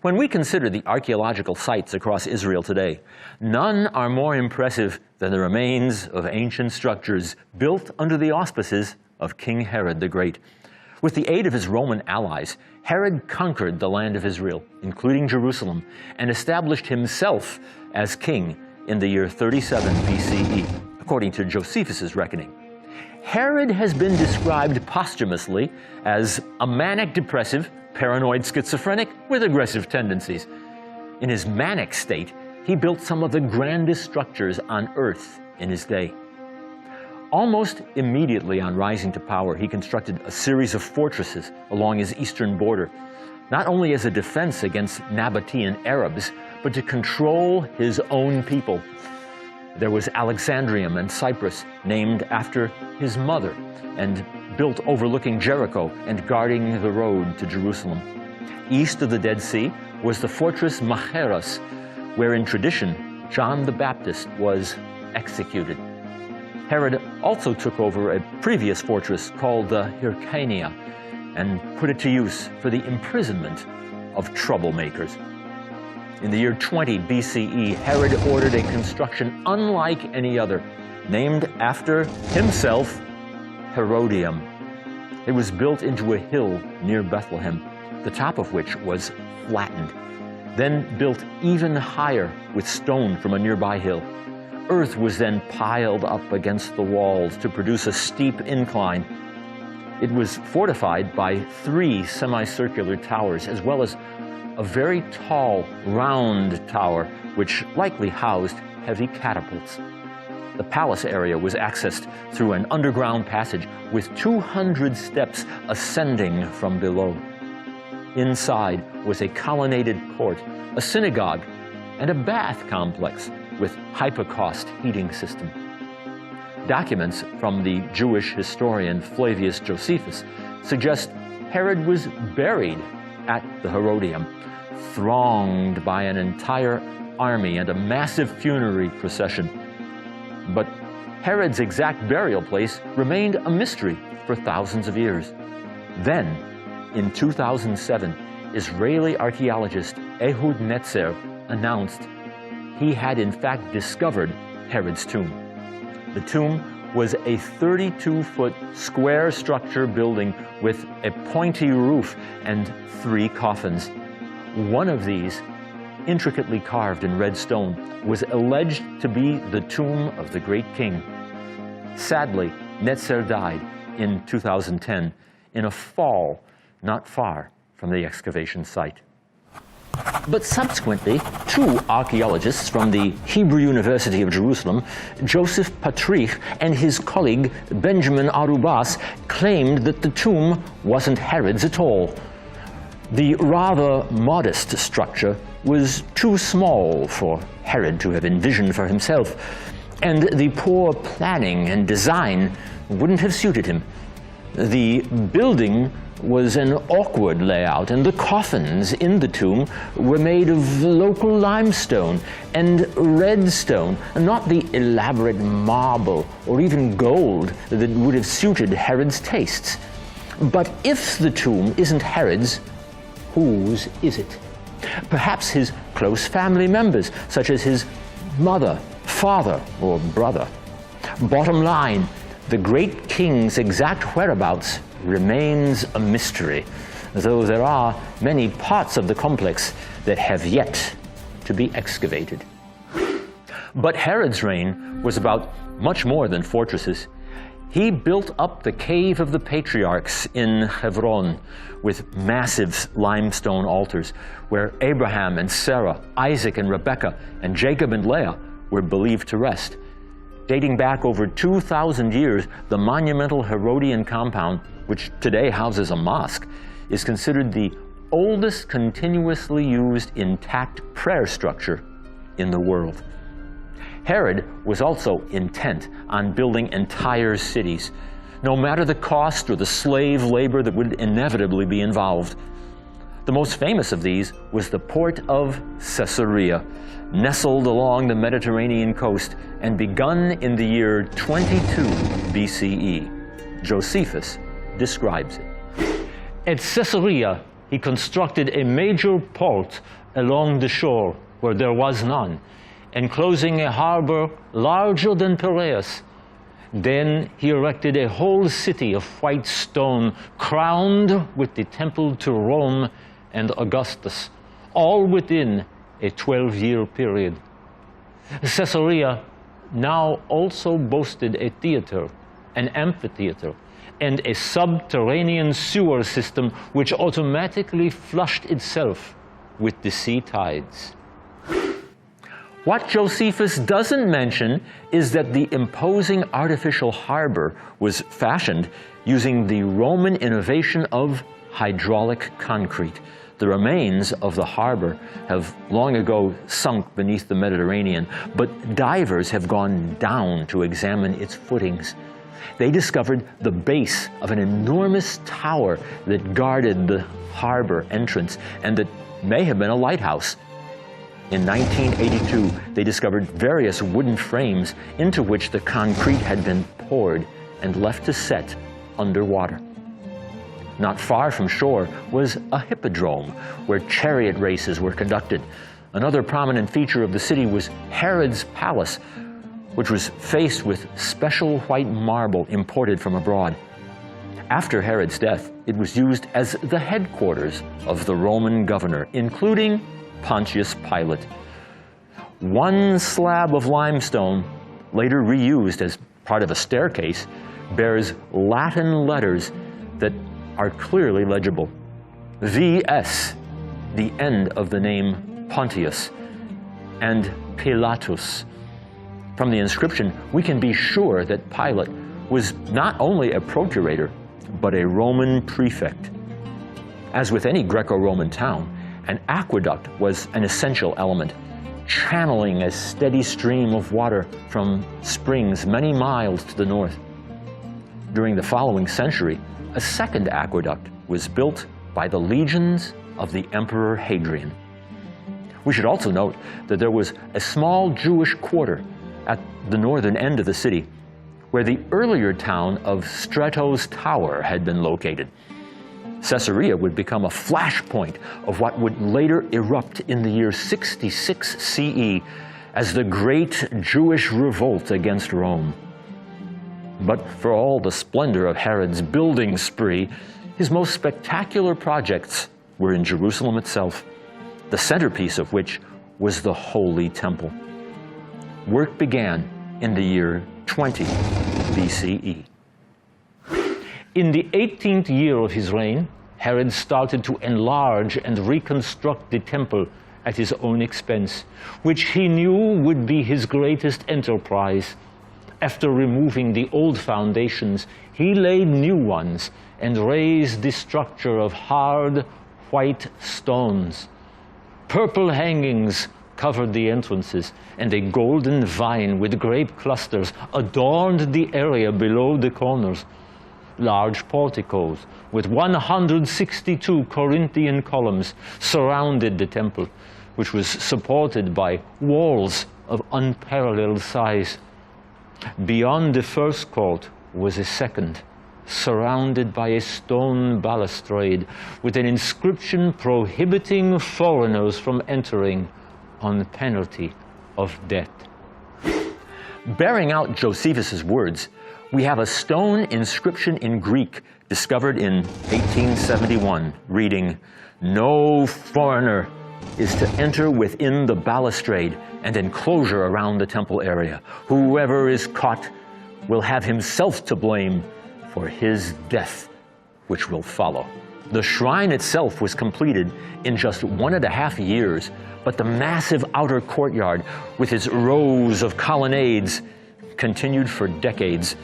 When we consider the archaeological sites across Israel today, none are more impressive than the remains of ancient structures built under the auspices of King Herod the Great. With the aid of his Roman allies, Herod conquered the land of Israel, including Jerusalem, and established himself as king in the year 37 BCE, according to Josephus's reckoning. Herod has been described posthumously as a manic depressive, paranoid schizophrenic with aggressive tendencies. In his manic state, he built some of the grandest structures on earth in his day. Almost immediately on rising to power, he constructed a series of fortresses along his eastern border, not only as a defense against Nabatean Arabs, but to control his own people. There was Alexandrium and Cyprus, named after his mother, and built overlooking Jericho and guarding the road to Jerusalem. East of the Dead Sea was the fortress Machaerus, where in tradition John the Baptist was executed. Herod also took over a previous fortress called the Hyrcania and put it to use for the imprisonment of troublemakers. In the year 20 BCE, Herod ordered a construction unlike any other, named after himself, Herodium. It was built into a hill near Bethlehem, the top of which was flattened, then built even higher with stone from a nearby hill. Earth was then piled up against the walls to produce a steep incline. It was fortified by 3 semicircular towers, as well as a very tall, round tower, which likely housed heavy catapults. The palace area was accessed through an underground passage with 200 steps ascending from below. Inside was a colonnaded court, a synagogue, and a bath complex with hypocaust heating system. Documents from the Jewish historian Flavius Josephus suggest Herod was buried at the Herodium, thronged by an entire army and a massive funerary procession. But Herod's exact burial place remained a mystery for thousands of years. Then, in 2007, Israeli archaeologist Ehud Netzer announced he had in fact discovered Herod's tomb. The tomb was a 32-foot square structure building with a pointy roof and 3 coffins. One of these, intricately carved in red stone, was alleged to be the tomb of the great king. Sadly, Netzer died in 2010 in a fall not far from the excavation site. But subsequently, 2 archaeologists from the Hebrew University of Jerusalem, Joseph Patrich and his colleague Benjamin Arubas, claimed that the tomb wasn't Herod's at all. The rather modest structure was too small for Herod to have envisioned for himself, and the poor planning and design wouldn't have suited him. The building was an awkward layout, and the coffins in the tomb were made of local limestone and redstone, not the elaborate marble or even gold that would have suited Herod's tastes. But if the tomb isn't Herod's, whose is it? Perhaps his close family members, such as his mother, father, or brother. Bottom line, the great king's exact whereabouts remains a mystery, though there are many parts of the complex that have yet to be excavated. But Herod's reign was about much more than fortresses. He built up the Cave of the Patriarchs in Hebron with massive limestone altars where Abraham and Sarah, Isaac and Rebekah, and Jacob and Leah were believed to rest. Dating back over 2,000 years, the monumental Herodian compound, which today houses a mosque, is considered the oldest continuously used intact prayer structure in the world. Herod was also intent on building entire cities, no matter the cost or the slave labor that would inevitably be involved. The most famous of these was the port of Caesarea, nestled along the Mediterranean coast and begun in the year 22 BCE. Josephus describes it. At Caesarea, he constructed a major port along the shore where there was none, enclosing a harbor larger than Piraeus. Then he erected a whole city of white stone, crowned with the temple to Rome and Augustus, all within a 12-year period. Caesarea now also boasted a theater, an amphitheater, and a subterranean sewer system which automatically flushed itself with the sea tides. What Josephus doesn't mention is that the imposing artificial harbor was fashioned using the Roman innovation of hydraulic concrete. The remains of the harbor have long ago sunk beneath the Mediterranean, but divers have gone down to examine its footings. They discovered the base of an enormous tower that guarded the harbor entrance and that may have been a lighthouse. In 1982, they discovered various wooden frames into which the concrete had been poured and left to set underwater. Not far from shore was a hippodrome where chariot races were conducted. Another prominent feature of the city was Herod's palace, which was faced with special white marble imported from abroad. After Herod's death, it was used as the headquarters of the Roman governor, including Pontius Pilate. One slab of limestone, later reused as part of a staircase, bears Latin letters that are clearly legible. VS, the end of the name Pontius, and Pilatus. From the inscription, we can be sure that Pilate was not only a procurator, but a Roman prefect. As with any Greco-Roman town, an aqueduct was an essential element, channeling a steady stream of water from springs many miles to the north. During the following century, a second aqueduct was built by the legions of the Emperor Hadrian. We should also note that there was a small Jewish quarter at the northern end of the city, where the earlier town of Stratos Tower had been located. Caesarea would become a flashpoint of what would later erupt in the year 66 CE as the Great Jewish Revolt against Rome. But for all the splendor of Herod's building spree, his most spectacular projects were in Jerusalem itself, the centerpiece of which was the Holy Temple. Work began in the year 20 BCE. In the 18th year of his reign, Herod started to enlarge and reconstruct the temple at his own expense, which he knew would be his greatest enterprise. After removing the old foundations, he laid new ones and raised the structure of hard, white stones. Purple hangings covered the entrances, and a golden vine with grape clusters adorned the area below the corners. Large porticos with 162 Corinthian columns surrounded the temple, which was supported by walls of unparalleled size. Beyond the first court was a second, surrounded by a stone balustrade with an inscription prohibiting foreigners from entering on penalty of death. Bearing out Josephus's words, we have a stone inscription in Greek discovered in 1871, reading, "No foreigner is to enter within the balustrade and enclosure around the temple area. Whoever is caught will have himself to blame for his death, which will follow." The shrine itself was completed in just 1.5 years, but the massive outer courtyard with its rows of colonnades continued for decades.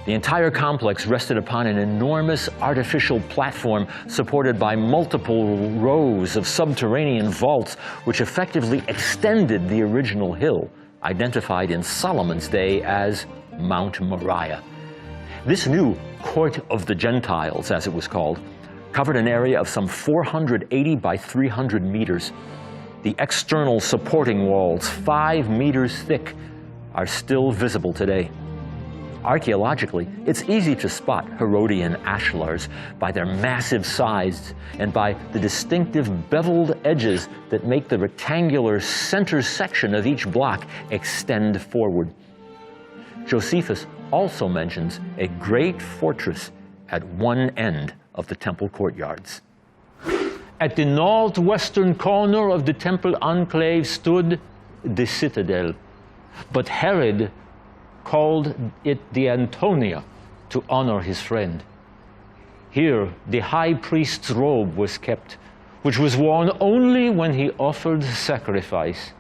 The entire complex rested upon an enormous artificial platform supported by multiple rows of subterranean vaults, which effectively extended the original hill, identified in Solomon's day as Mount Moriah. This new Court of the Gentiles, as it was called, covered an area of some 480 by 300 meters. The external supporting walls, 5 meters thick, are still visible today. Archaeologically, it's easy to spot Herodian ashlars by their massive size and by the distinctive beveled edges that make the rectangular center section of each block extend forward. Josephus also mentions a great fortress at one end of the temple courtyards. At the northwestern corner of the temple enclave stood the citadel, but Herod called it the Antonia to honor his friend. Here, the high priest's robe was kept, which was worn only when he offered sacrifice.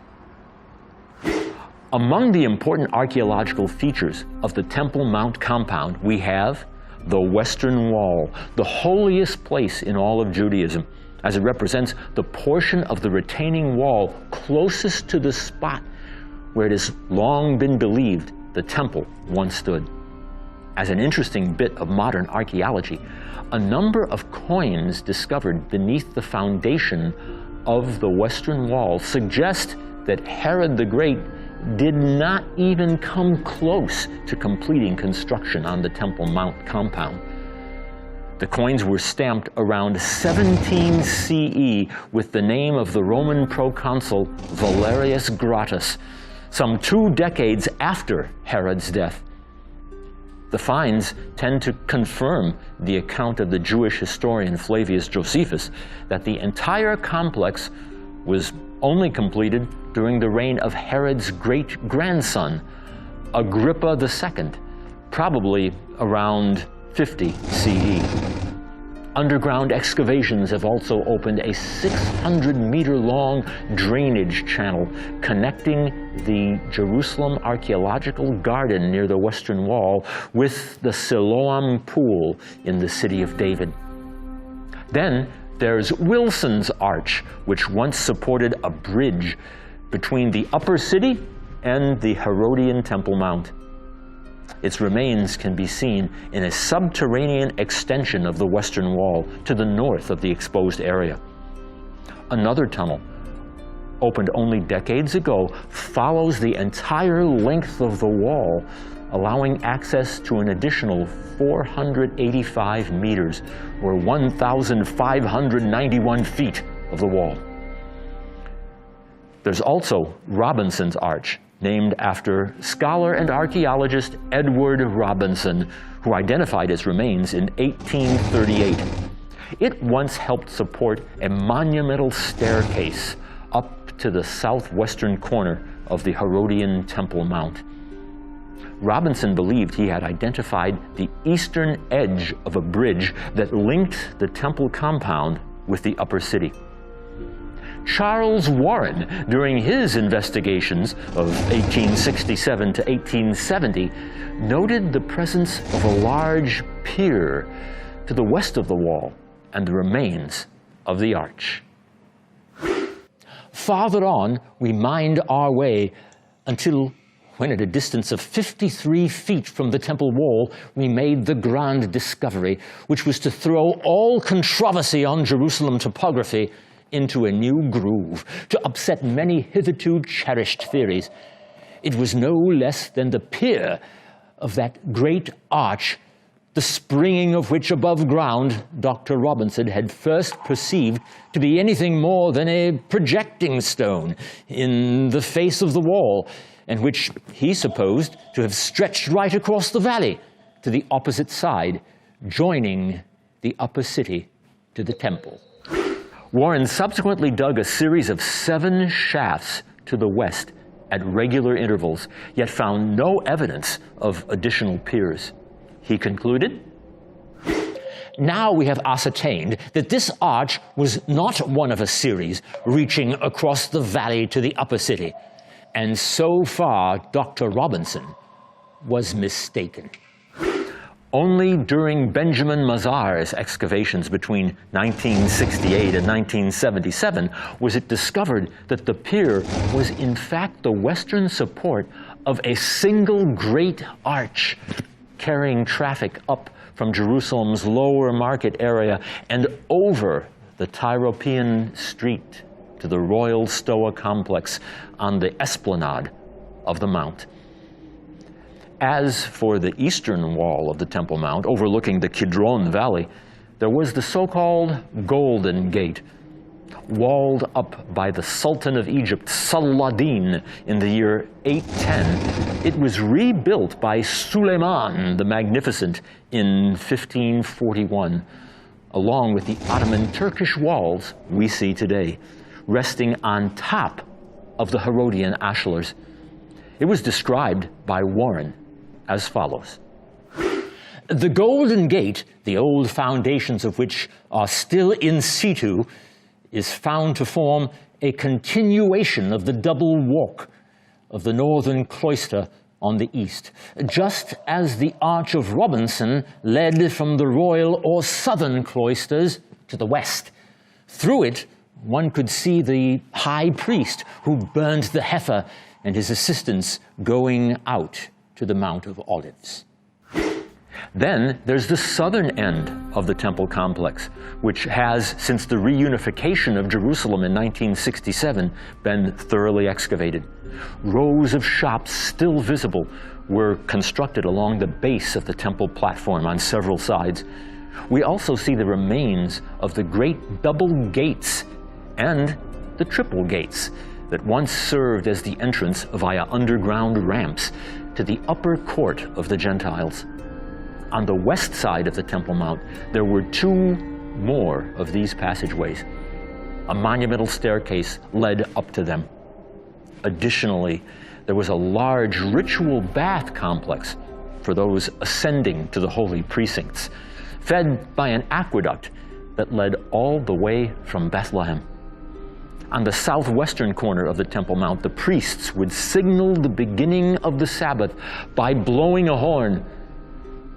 Among the important archaeological features of the Temple Mount compound, we have the Western Wall, the holiest place in all of Judaism, as it represents the portion of the retaining wall closest to the spot where it has long been believed the temple once stood. As an interesting bit of modern archaeology, a number of coins discovered beneath the foundation of the Western Wall suggest that Herod the Great did not even come close to completing construction on the Temple Mount compound. The coins were stamped around 17 CE with the name of the Roman proconsul Valerius Gratus, some 2 decades after Herod's death. The finds tend to confirm the account of the Jewish historian Flavius Josephus that the entire complex was only completed during the reign of Herod's great-grandson, Agrippa II, probably around 50 CE. Underground excavations have also opened a 600-meter-long drainage channel connecting the Jerusalem Archaeological Garden near the Western Wall with the Siloam Pool in the city of David. Then there's Wilson's Arch, which once supported a bridge between the upper city and the Herodian Temple Mount. Its remains can be seen in a subterranean extension of the Western Wall to the north of the exposed area. Another tunnel, opened only decades ago, follows the entire length of the wall, allowing access to an additional 485 meters, or 1,591 feet of the wall. There's also Robinson's Arch, named after scholar and archaeologist Edward Robinson, who identified its remains in 1838. It once helped support a monumental staircase up to the southwestern corner of the Herodian Temple Mount. Robinson believed he had identified the eastern edge of a bridge that linked the temple compound with the upper city. Charles Warren, during his investigations of 1867 to 1870, noted the presence of a large pier to the west of the wall and the remains of the arch. Farther on, we mined our way until, when at a distance of 53 feet from the temple wall, we made the grand discovery, which was to throw all controversy on Jerusalem topography into a new groove, to upset many hitherto cherished theories. It was no less than the pier of that great arch the springing of which above ground Dr. Robinson had first perceived to be anything more than a projecting stone in the face of the wall, and which he supposed to have stretched right across the valley to the opposite side, joining the upper city to the temple. Warren subsequently dug a series of 7 shafts to the west at regular intervals, yet found no evidence of additional piers. He concluded, "Now we have ascertained that this arch was not one of a series reaching across the valley to the upper city, and so far Dr. Robinson was mistaken." Only during Benjamin Mazar's excavations between 1968 and 1977 was it discovered that the pier was in fact the western support of a single great arch, carrying traffic up from Jerusalem's lower market area and over the Tyropean Street to the Royal Stoa complex on the esplanade of the Mount. As for the eastern wall of the Temple Mount, overlooking the Kidron Valley, there was the so-called Golden Gate, walled up by the Sultan of Egypt, Saladin, in the year 810. It was rebuilt by Suleiman the Magnificent in 1541, along with the Ottoman Turkish walls we see today, resting on top of the Herodian ashlars. It was described by Warren as follows. The Golden Gate, the old foundations of which are still in situ, is found to form a continuation of the double walk of the northern cloister on the east, just as the Arch of Robinson led from the royal or southern cloisters to the west. Through it, one could see the high priest who burned the heifer and his assistants going out to the Mount of Olives. Then there's the southern end of the temple complex, which has, since the reunification of Jerusalem in 1967, been thoroughly excavated. Rows of shops still visible were constructed along the base of the temple platform on several sides. We also see the remains of the great double gates and the triple gates that once served as the entrance via underground ramps to the upper court of the Gentiles. On the west side of the Temple Mount, there were 2 more of these passageways. A monumental staircase led up to them. Additionally, there was a large ritual bath complex for those ascending to the holy precincts, fed by an aqueduct that led all the way from Bethlehem. On the southwestern corner of the Temple Mount, the priests would signal the beginning of the Sabbath by blowing a horn.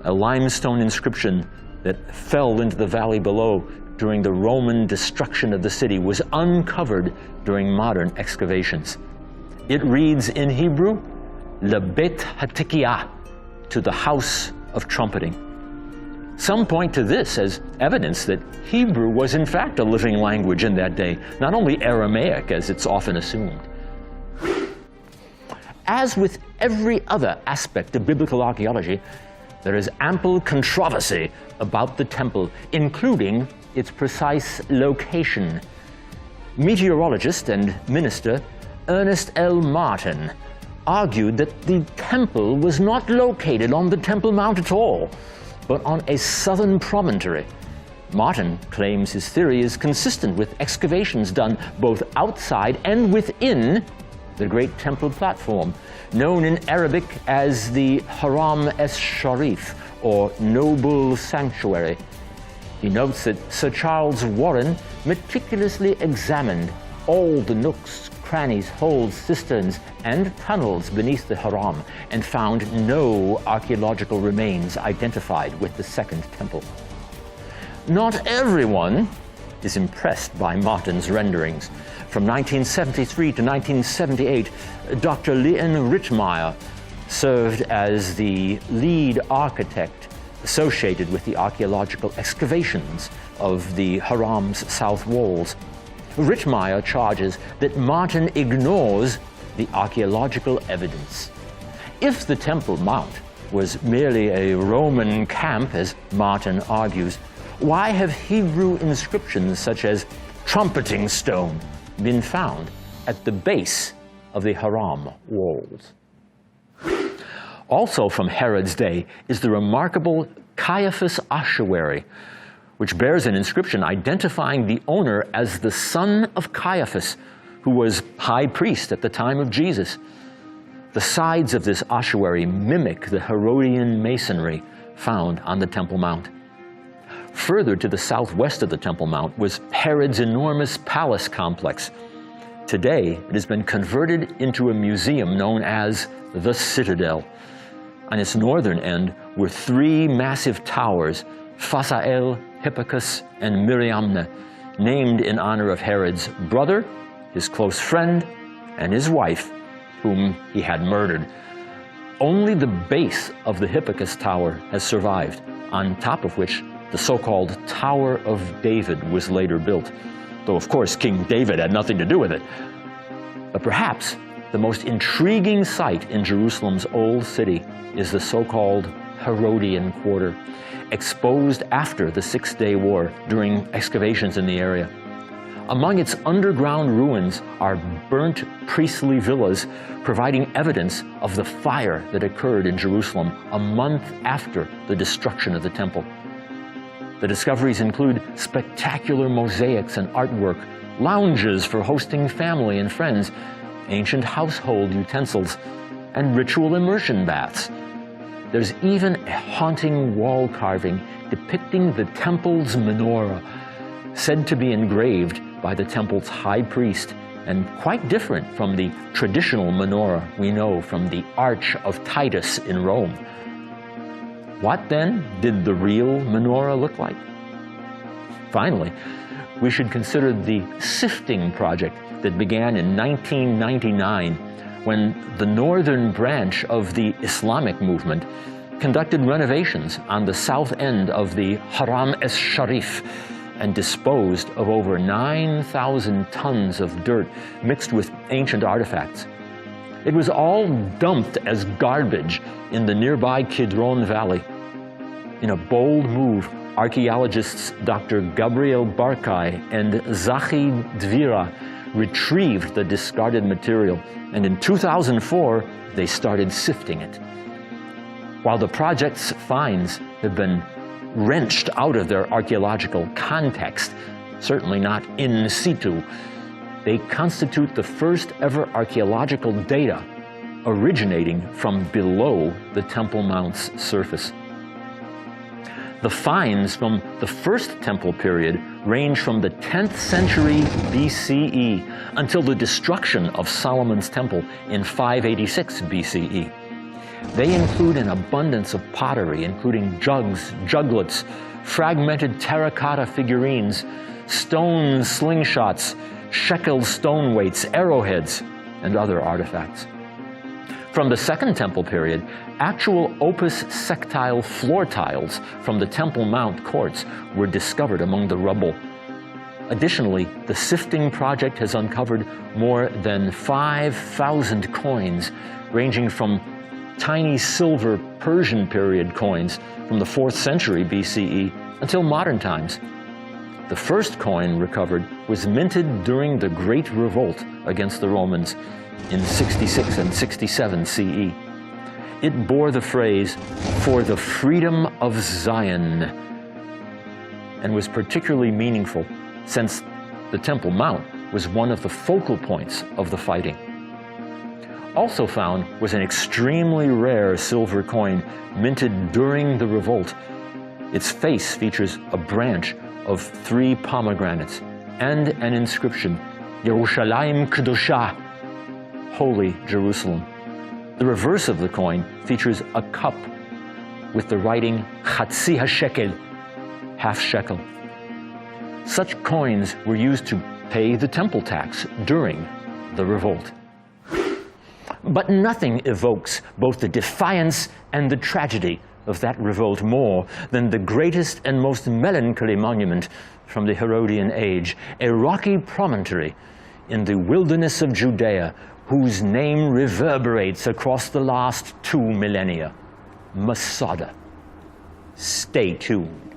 A limestone inscription that fell into the valley below during the Roman destruction of the city was uncovered during modern excavations. It reads in Hebrew, Lebet Hatikiyah, to the house of trumpeting. Some point to this as evidence that Hebrew was in fact a living language in that day, not only Aramaic as it's often assumed. As with every other aspect of biblical archaeology, there is ample controversy about the temple, including its precise location. Meteorologist and minister Ernest L. Martin argued that the temple was not located on the Temple Mount at all, but on a southern promontory. Martin claims his theory is consistent with excavations done both outside and within the great temple platform, known in Arabic as the Haram es-Sharif, or Noble Sanctuary. He notes that Sir Charles Warren meticulously examined all the nooks, crannies, holes, cisterns, and tunnels beneath the Haram and found no archaeological remains identified with the Second Temple. Not everyone is impressed by Martin's renderings. From 1973 to 1978, Dr. Leon Rittmeyer served as the lead architect associated with the archaeological excavations of the Haram's south walls. Rittmeyer charges that Martin ignores the archaeological evidence. If the Temple Mount was merely a Roman camp, as Martin argues, why have Hebrew inscriptions such as trumpeting stone been found at the base of the Haram walls? Also from Herod's day is the remarkable Caiaphas ossuary, which bears an inscription identifying the owner as the son of Caiaphas, who was high priest at the time of Jesus. The sides of this ossuary mimic the Herodian masonry found on the Temple Mount. Further to the southwest of the Temple Mount was Herod's enormous palace complex. Today, it has been converted into a museum known as the Citadel. On its northern end were three massive towers, Phasael, Hippicus, and Miriamne, named in honor of Herod's brother, his close friend, and his wife, whom he had murdered. Only the base of the Hippicus Tower has survived, on top of which the so-called Tower of David was later built, though of course King David had nothing to do with it. But perhaps the most intriguing site in Jerusalem's old city is the so-called Herodian Quarter, exposed after the Six-Day War during excavations in the area. Among its underground ruins are burnt priestly villas, providing evidence of the fire that occurred in Jerusalem a month after the destruction of the temple. The discoveries include spectacular mosaics and artwork, lounges for hosting family and friends, ancient household utensils, and ritual immersion baths. There's even a haunting wall carving depicting the temple's menorah, said to be engraved by the temple's high priest, and quite different from the traditional menorah we know from the Arch of Titus in Rome. What then did the real menorah look like? Finally, we should consider the sifting project that began in 1999 when the northern branch of the Islamic movement conducted renovations on the south end of the Haram es-Sharif and disposed of over 9,000 tons of dirt mixed with ancient artifacts. It was all dumped as garbage in the nearby Kidron Valley. In a bold move, archaeologists Dr. Gabriel Barkay and Zachi Dvira retrieved the discarded material, and in 2004, they started sifting it. While the project's finds have been wrenched out of their archaeological context, certainly not in situ, they constitute the first ever archaeological data originating from below the Temple Mount's surface. The finds from the First Temple period range from the 10th century BCE until the destruction of Solomon's Temple in 586 BCE. They include an abundance of pottery, including jugs, juglets, fragmented terracotta figurines, stone slingshots, shekel stone weights, arrowheads, and other artifacts. From the Second Temple period, actual opus sectile floor tiles from the Temple Mount courts were discovered among the rubble. Additionally, the sifting project has uncovered more than 5,000 coins, ranging from tiny silver Persian period coins from the 4th century BCE until modern times. The first coin recovered was minted during the Great Revolt against the Romans in 66 and 67 CE. It bore the phrase, "For the freedom of Zion," and was particularly meaningful since the Temple Mount was one of the focal points of the fighting. Also found was an extremely rare silver coin minted during the revolt. Its face features a branch of 3 pomegranates and an inscription, Yerushalayim Kedoshah, Holy Jerusalem. The reverse of the coin features a cup with the writing Chatzi HaShekel, half shekel. Such coins were used to pay the temple tax during the revolt. But nothing evokes both the defiance and the tragedy of that revolt more than the greatest and most melancholy monument from the Herodian age, a rocky promontory in the wilderness of Judea, whose name reverberates across the last 2 millennia. Masada. Stay tuned.